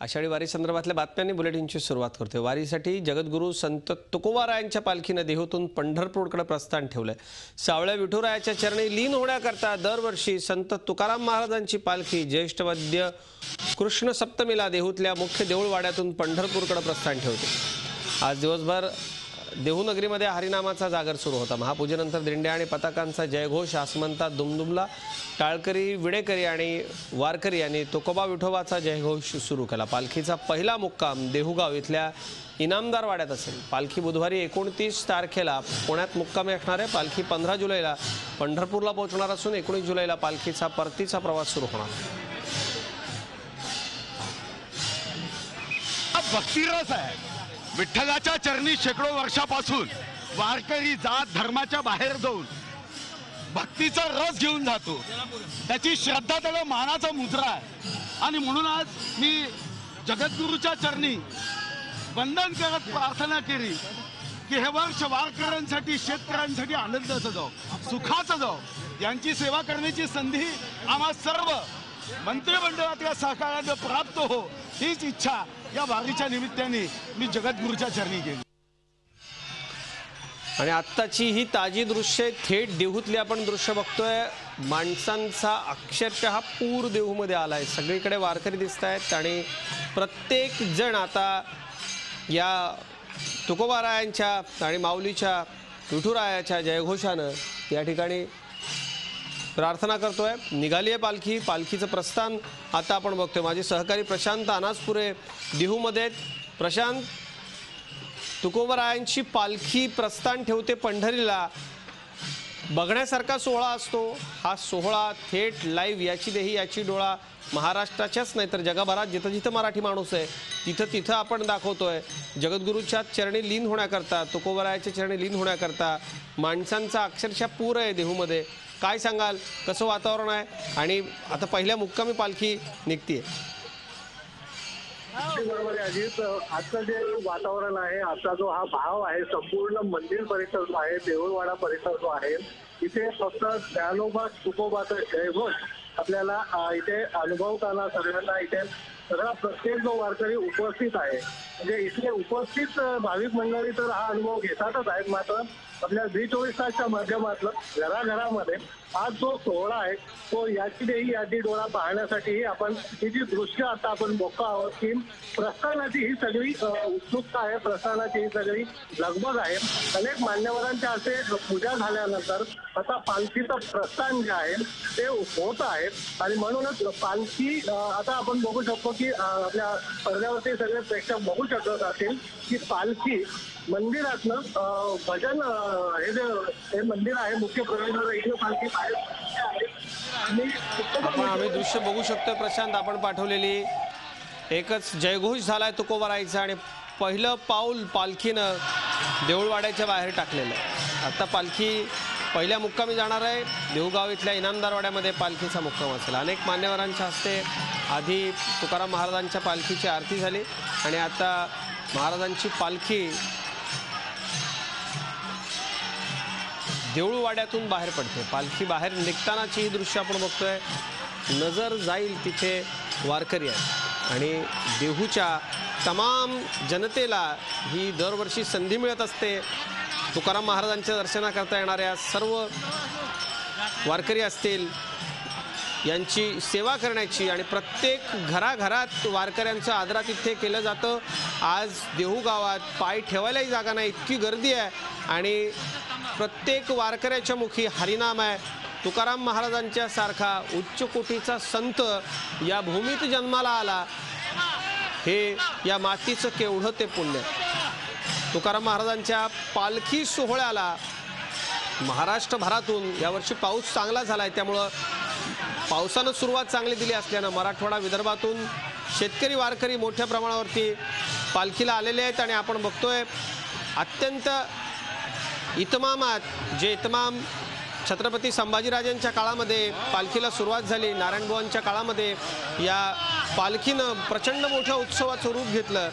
आषाढी वारी संदर्भातल्या बातम्यांनी बुलेटिनची सुरुवात करतोय। वारीसाठी जगद्गुरू संत तुकोबारायांच्या पालखीने देहूतून पंढरपूरकडे प्रस्थान ठेवलंय। सावळ्या विठुरायाच्या चरणी लीन होण्याकरता दरवर्षी संत तुकाराम महाराजांची पालखी ज्येष्ठ वद्य कृष्ण सप्तमीला देहूतल्या मुख्य देऊळवाड्यातून पंढरपूरकडे प्रस्थान ठेवते। आज दिवसभर देहू नगरीमध्ये हरिनामाचा जागर सुरू होता। महापूजेनंतर दिंड्या आणि पताकांचा जयघोष आसमंतात दुमदुमला। टाळकरी, विडेकरी आणि वारकरी यांनी तुकोबा विठोबाचा जयघोष सुरू केला। पालखीचा पहिला मुक्काम देहूगाव इथल्या इनामदार वाड्यात असेल। पालखी बुधवारी 29 तारखेला पुण्यात मुक्कामी असणार आहे। पालखी 15 जुलैला पंढरपूरला पोहोचणार असून 19 जुलैला पालखीचा परतीचा प्रवास सुरू होणार आहे। भक्तिरस आहे। विठ्ठलाच्या चरणी शेकडो वर्षापासून वारकरी जात धर्माच्या बाहेर जाऊन भक्तीचा रस घेऊन जातो। त्याची श्रद्धा त्याला मानाचा मुद्रा आहे आणि म्हणून आज मी जगद्गुरूच्या चरणी वंदन करत प्रार्थना केली की हे वर्ष वारकऱ्यांसाठी, शेतकऱ्यांसाठी आनंदाचं जाओ, सुखाचं जाओ। यांची सेवा करण्याची संधी आम्हा सर्व मंत्रिमंडळातल्या सहकार्याने प्राप्त हो, हीच इच्छा या वारीच्या निमित्ताने मी जगद्गुरूच्या चरणी केली। आणि आत्ताची ही ताजी दृश्य थेट देहूतली आपण दृश्य बघतोय। माणसांचा अक्षरशः पूर देहूमध्ये आलाय। सगळीकडे वारकरी दिसत आहेत आणि प्रत्येक जण आता या तुकोबारायांच्या आणि माऊलीच्या विठुरायाच्या जयघोषानं या ठिकाणी प्रार्थना करतोय। निघाली आहे पालखी। पालखीचं प्रस्थान आता आपण बघतोय। माझे सहकारी प्रशांत अनासपुरे देहूमध्ये। प्रशांत, तुकोबारायांची पालखी प्रस्थान ठेवते पंढरीला। बघण्यासारखा सोहळा असतो हा सोहळा। थेट लाईव्ह याची देही याची डोळा महाराष्ट्राच्याच नाही तर जगभरात जिथं जिथं मराठी माणूस आहे तिथं तिथं आपण दाखवतोय। जगद्गुरूच्या चरणी लीन होण्याकरता, तुकोबारायाच्या चरणी लीन होण्याकरता माणसांचा अक्षरशः पूर आहे देहूमध्ये। काय सांगाल, कसं वातावरण आहे आणि आता पहिल्या मुक्कामी पालखी निघतीये? बरोबर आहे अजित। आजचं जे वातावरण आहे, आजचा जो हा भाव आहे, संपूर्ण मंदिर परिसर जो आहे, देऊळवाडा परिसर जो आहे, इथे फक्त ज्ञानोबा तुकोबाचा जयघोष आपल्याला इथे अनुभवताना सगळ्यांना इथे सगळा प्रत्येक जो वारकरी उपस्थित आहे, म्हणजे इथले उपस्थित भाविक मंडळी तर हा अनुभव घेतातच आहेत। मात्र आपल्या झी24 तासच्या माध्यमातून घराघरामध्ये आज जो सोहळा आहे तो याची देही याची डोळा पाहण्यासाठी आपण ही जी दृश्य आता आपण बघतो आहोत की प्रस्थानाची ही सगळी उत्सुकता आहे, प्रस्थानाची ही सगळी लगबग आहे। अनेक मान्यवरांच्या असे पूजा झाल्यानंतर आता पालखीचं प्रस्थान जे आहे ते होत आहे आणि म्हणूनच पालखी आता आपण बघू शकतो की आपल्या पडद्यावरती सगळे प्रेक्षक बघू शकत असतील की पालखी मंदिरातनं भजन हे जे हे मंदिर आहे मुख्य प्रवेशद्वार इथे पालखी बाहेर आम्ही दृश्य बघू शकतोय। प्रशांत, आपण पाठवलेली एकच जयघोष झालाय तुकोबारायचा आणि पहिलं पाऊल पालखीनं देऊळवाड्याच्या बाहेर टाकलेलं आहे। आता पालखी पहिल्या मुक्कामी जाणार आहे। देऊगाव इथल्या इनामदारवाड्यामध्ये पालखीचा मुक्काम असेल। अनेक मान्यवरांच्या हस्ते आधी तुकाराम महाराजांच्या पालखीची आरती झाली आणि आता महाराजांची पालखी देऊळवाड्यातून बाहेर पडते। पालखी बाहेर निघतानाची ही दृश्य आपण बघतोय। नजर जाईल तिथे वारकरी आहेत आणि देहूच्या तमाम जनतेला ही दरवर्षी संधी मिळत असते। तुकाराम महाराजांच्या दर्शनाकरता येणाऱ्या सर्व वारकरी असतील यांची सेवा करण्याची आणि प्रत्येक घराघरात वारकऱ्यांचं आदरातिथ्य केलं जातं। आज देहू गावात पाय ठेवायलाही जागा नाही, इतकी गर्दी आहे आणि प्रत्येक वारकऱ्याच्या मुखी हरिनाम आहे। तुकाराम महाराजांच्या सारखा उच्च कोटीचा संत या भूमीत जन्माला आला, हे या मातीचं केवढं ते पुण्य। तुकाराम महाराजांच्या पालखी सोहळ्याला महाराष्ट्रभरातून यावर्षी पाऊस चांगला झालाय, त्यामुळं पावसानं सुरुवात चांगली दिली असल्यानं मराठवाडा विदर्भातून शेतकरी वारकरी मोठ्या प्रमाणावरती पालखीला आलेले आहेत आणि आपण बघतोय अत्यंत इतमामात जे इतमाम छत्रपती संभाजीराजांच्या काळामध्ये पालखीला सुरुवात झाली, नारायणबुवांच्या काळामध्ये या पालखीनं प्रचंड मोठ्या उत्सवाचं रूप घेतलं।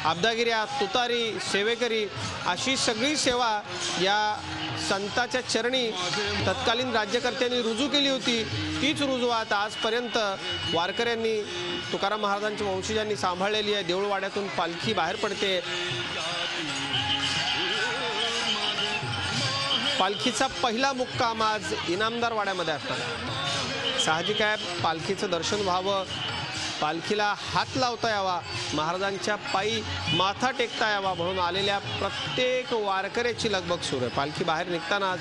अब्दागिऱ्या, तुतारी, सेवेकरी अशी सगळी सेवा या संताच्या चरणी तत्कालीन राज्यकर्त्यांनी रुजू केली होती, तीच रुजवात आजपर्यंत वारकऱ्यांनी तुकाराम महाराजांच्या वंशजांनी सांभाळलेली आहे। देऊळवाड्यातून पालखी बाहेर पडते। पालखीचा पहिला मुक्काम आज इनामदार वाड्यामध्ये असणार। साहजिक आहे, पालखीचं दर्शन व्हावं, पालखीला हात लावता यावा, महाराजांच्या पायी माथा टेकता यावा म्हणून आलेल्या प्रत्येक वारकऱ्याची लगबग सुरू आहे। पालखी बाहेर निघताना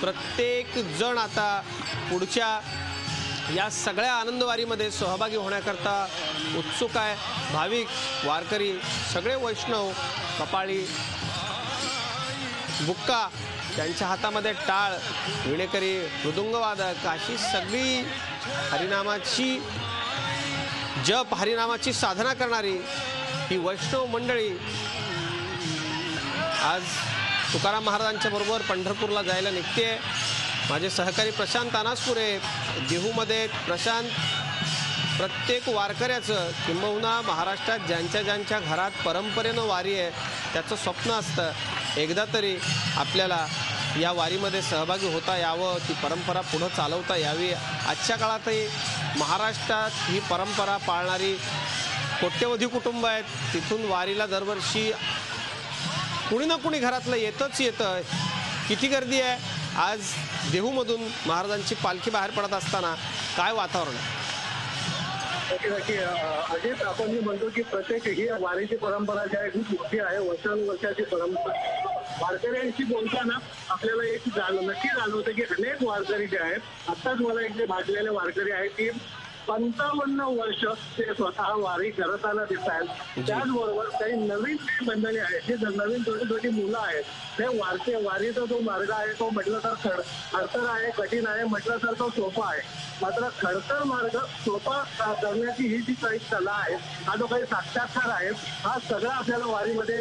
प्रत्येक जण आता पुढच्या या सगळ्या आनंदवारीमध्ये सहभागी होण्याकरता उत्सुक आहे। भाविक, वारकरी, सगळे वैष्णव, कपाळी, बुक्का, त्यांच्या हातामध्ये टाळ, विणेकरी, मृदुंगवादक अशी सगळी हरिनामाची जप, हरिनामाची साधना करणारी ही वैष्णव मंडळी आज तुकाराम महाराजांच्या बरोबर पंढरपूरला जायला निघते। माझे सहकारी प्रशांत अनासपुरे देहूमध्ये। प्रशांत, प्रत्येक वारकऱ्याचं किंबहुना महाराष्ट्रात ज्यांच्या ज्यांच्या घरात परंपरेनं वारी आहे त्याचं स्वप्न असतं एकदा तरी आपल्याला या वारीमध्ये सहभागी होता यावं, ती परंपरा पुढं चालवता यावी। आजच्या काळातही महाराष्ट्रात ही परंपरा पाळणारी कोट्यवधी कुटुंब आहेत, तिथून वारीला दरवर्षी कुणी ना कुणी घरातलं येतं। किती गर्दी आहे आज देहूमधून महाराजांची पालखी बाहेर पडत असताना, काय वातावरण आहे? नक्की अजित, आपण जे म्हणतो की प्रत्येक ही वारीची परंपरा जी आहे खूप मोठी आहे, वर्षानुवर्षाची परंपरा। वारकऱ्यांशी बोलताना आपल्याला एक नक्की जाणवतं की अनेक वारकरी जे आहेत, आत्ताच मला एक जे भाजलेले वारकरी आहेत की 55 वर्ष ते स्वतः वारी करताना दिसत आहेत। त्याचबरोबर काही नवीन मंडळी आहेत, जे नवीन छोटी मुलं आहेत, ते वारीचा जो मार्ग आहे तो म्हटलं तर खडतर आहे, कठीण आहे, म्हटलं तर तो सोपा आहे। मात्र खडतर मार्ग सोपा करण्याची ही जी काही कला आहे, हा जो काही साक्षात्कार आहे, हा सगळा आपल्याला वारीमध्ये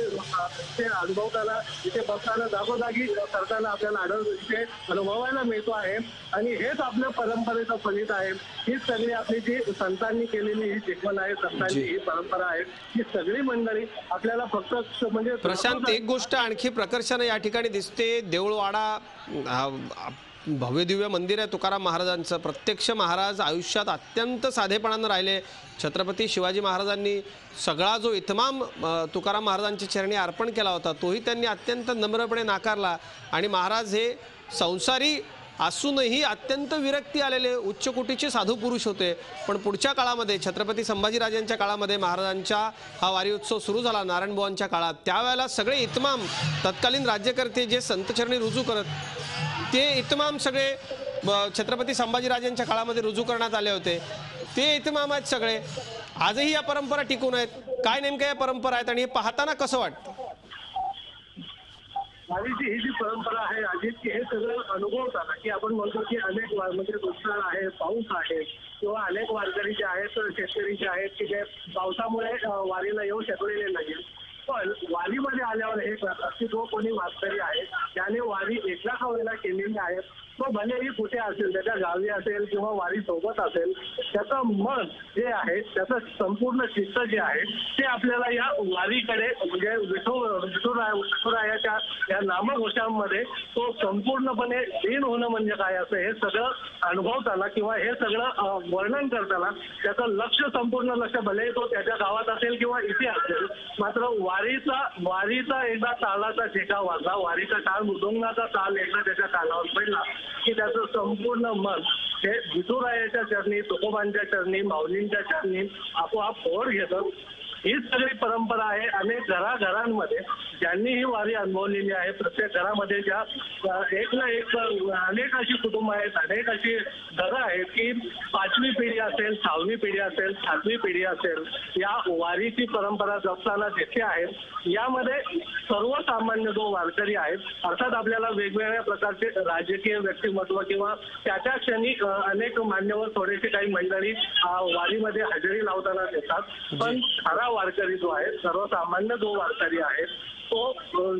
ते अनुभवताना, इथे बसताना, जागोजागी करताना आपल्याला इथे अनुभवायला मिळतो आहे। आणि हेच आपल्या परंपरेचं फलित आहे। ही सगळी आपली जी संतांनी केलेली ही शिकवण आहे, संतांची ही परंपरा आहे, ही सगळी मंडळी आपल्याला फक्त म्हणजे प्रशांत, एक गोष्ट आणखी प्रकर्षाने या ठिकाणी दिसते। देऊळवाडा भव्य दिव्य मंदिर आहे तुकाराम महाराजांचं। प्रत्यक्ष महाराज आयुष्यात अत्यंत साधेपणानं राहिले। छत्रपती शिवाजी महाराजांनी सगळा जो इतमाम तुकाराम महाराजांच्या चरणी अर्पण केला होता तोही त्यांनी अत्यंत नम्रपणे नाकारला। आणि महाराज हे संसारी असूनही अत्यंत विरक्ती आलेले उच्च कोटीचे साधू पुरुष होते। पण पुढच्या काळामध्ये छत्रपती संभाजीराजांच्या काळामध्ये महाराजांचा हा वारी उत्सव सुरू झाला, नारायणबुवांच्या काळात, त्यावेळेला सगळे इतमाम तत्कालीन राज्यकर्ते जे संतचरणी रुजू करत, ते इतमाम सगळे छत्रपती संभाजीराजांच्या काळामध्ये रुजू करण्यात आले होते। ते इतमाम आहेत सगळे, आजही या परंपरा टिकून आहेत। काय नेमक्या या परंपरा आहेत आणि हे पाहताना कसं वाटतं? वारीची ही जी परंपरा आहे अजित, की हे सगळं अनुभवताना की आपण म्हणतो की अनेक म्हणजे दुष्काळ आहे, पाऊस आहे, किंवा अनेक वारकरी जे आहेत, शेतकरी जे आहेत की जे पावसामुळे वारीला येऊ शकलेले नाहीत, पण वारीमध्ये आल्यावर हे अस्तित्व कोणी वारकरी आहे त्याने वारी एकदा का वेळेला केलेली आहे, तो भलेही कुठे असेल, त्याच्या गावी असेल किंवा वारी सोबत असेल, त्याचं मन जे आहे, त्याचं संपूर्ण चित्त जे आहे ते आपल्याला या वारीकडे म्हणजे विठुरायाच्या या नामघोषांमध्ये तो संपूर्णपणे लीन होणं म्हणजे काय असं हे सगळं अनुभवताना किंवा हे सगळं वर्णन करताना त्याचं लक्ष, संपूर्ण लक्ष, भलेही तो त्याच्या गावात असेल किंवा इथे असेल, मात्र वारीचा एकदा तालाचा ठेका वाजला, वारीचा टाळ मृदुंगाचा ताल एकदा त्याच्या कानावर पडला की त्याचं संपूर्ण मन हे विठुरायाच्या चरणी, तुकोबांच्या चरणी, माऊलींच्या चरणी आपोआप ओढ घेतं। ही सगळी परंपरा आहे। अनेक घराघरांमध्ये ज्यांनी ही वारी अनुभवलेली आहे, प्रत्येक घरामध्ये ज्या एक ना एक अनेक अशी कुटुंब आहेत, अनेक अशी घरं आहेत की 5वी पिढी असेल, 6वी पिढी असेल, 7वी पिढी असेल, या वारीची परंपरा जपताना तिथे आहेत। यामध्ये सर्वसामान्य जो वारकरी आहेत, अर्थात आपल्याला वेगवेगळ्या प्रकारचे राजकीय व्यक्तिमत्व किंवा त्याच्या क्षणी अनेक मान्यवर थोडेसे काही मंडळी वारीमध्ये हजेरी लावताना देतात, पण खरा साधा वारकरी जो आहे, सर्वसामान्य जो वारकरी आहे तो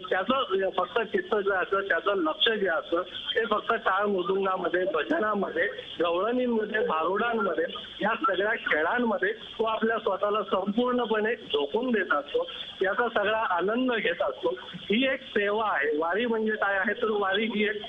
त्याचं फक्त चित्त जे असतं, त्याचं लक्ष जे असतं ते फक्त टाळ मृदुंगामध्ये, भजनामध्ये, गवळणींमध्ये, भारुडांमध्ये, या सगळ्या खेळांमध्ये तो आपल्या स्वतःला संपूर्णपणे झोकून देत असतो, याचा सगळा आनंद घेत असतो. ही एक सेवा आहे. वारी म्हणजे काय आहे तर वारी ही एक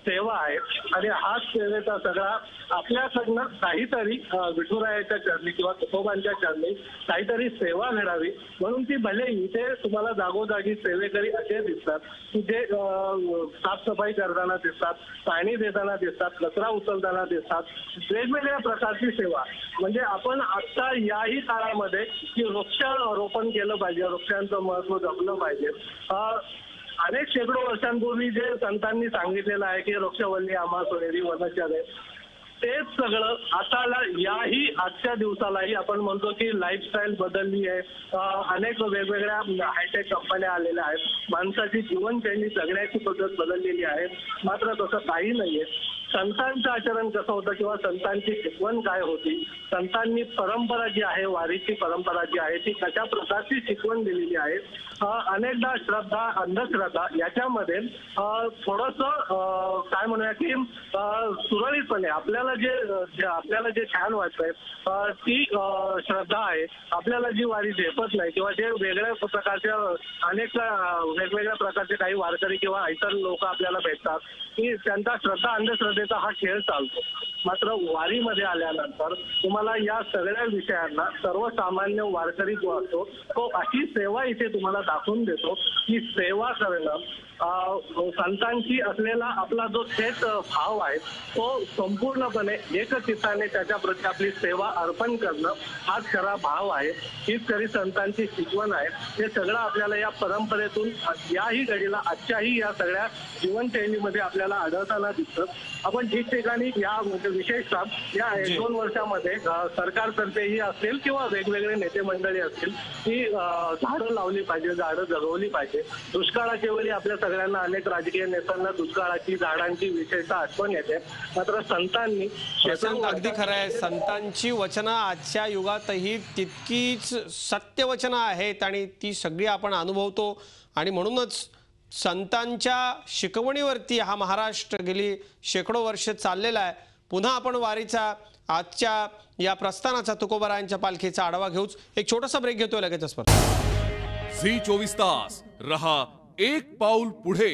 सेवा आहे आणि हा सेवेचा सगळा आपल्याकडनं काहीतरी विठुरायाच्या चरणी किंवा तुकोबांच्या चरणी काहीतरी सेवा घडावी म्हणून ती भले इथे तुम्हाला जागोजागी सेवेकरी असे दिसतात की जे साफसफाई करताना दिसतात, पाणी देताना दिसतात, कचरा उचलताना दिसतात, वेगवेगळ्या प्रकारची सेवा. म्हणजे आपण आता याही काळामध्ये की वृक्षारोपण केलं पाहिजे, वृक्षांचं महत्त्व जपलं पाहिजे. अनेक शेकडो वर्षांपूर्वी जे संतांनी सांगितलेलं आहे की वृक्षवल्ली आम्हा सोनेरी वनचरे, तेच सगळं आताला याही आजच्या दिवसालाही आपण म्हणतो की लाईफस्टाईल बदलली आहे. अनेक वेगवेगळ्या हायटेक कंपन्या आलेल्या आहेत, माणसाची जीवनशैली जगण्याची पद्धत बदललेली आहे. मात्र तसं काही नाहीये. संतांचं आचरण कसं होतं किंवा संतांची शिकवण काय होती, संतांनी परंपरा जी आहे, वारीची परंपरा जी आहे ती कशा प्रकारची शिकवण दिलेली आहे. अनेकदा श्रद्धा, अंधश्रद्धा याच्यामध्ये थोडंसं काय म्हणूया की सुरळीतपणे आपल्याला जे छान वाटतंय ती श्रद्धा आहे. आपल्याला जी वारी झेपत नाही किंवा जे वेगळ्या प्रकारच्या अनेक वेगवेगळ्या प्रकारचे काही वारकरी किंवा इतर लोक आपल्याला भेटतात की त्यांचा श्रद्धा अंधश्रद्धेचा हा खेळ चालतो. मात्र वारीमध्ये आल्यानंतर तुम्हाला या सगळ्या विषयांना सर्वसामान्य वारकरी जो असतो तो अशी सेवा इथे तुम्हाला दाखवून देतो की सेवा करणं, संतांची असलेला आपला जो थेट भाव आहे तो संपूर्णपणे एकचित्ताने त्याच्या प्रती आपली सेवा अर्पण करणं हाच खरा भाव आहे. हीच खरी संतांची शिकवण आहे. हे सगळं आपल्याला या परंपरेतून याही घडीला आजच्याही या सगळ्या जीवनशैलीमध्ये आपल्याला आढळताना दिसतं. आपण ठिकठिकाणी या विशेषतः या 1-2 वर्षामध्ये सरकारतर्फेही असेल किंवा वेगवेगळे नेते मंडळी असतील ती झाडं लावली पाहिजे, झाडं जगवली पाहिजे. दुष्काळाच्या वेळी आपल्या सगळ्यांना अनेक राजकीय नेत्यांना दुष्काळाची, झाडांची विशेषतः आठवण येते. मात्र संतांनी अगदी खरं आहे, संतांची वचनं आजच्या युगातही तितकीच सत्यवचनं आहेत आणि ती सगळी आपण अनुभवतो आणि म्हणूनच संतांच्या शिकवणीवरती हा महाराष्ट्र गेली शेकडो वर्ष चाललेला आहे. पुन्हा आपण वारीचा आजच्या या प्रस्थानाचा, तुकोबारायांच्या पालखीचा आढावा घेऊच. एक छोटासा ब्रेक घेतोय, लगेचच परत. झी 24 तास रहा एक पाऊल पुढे.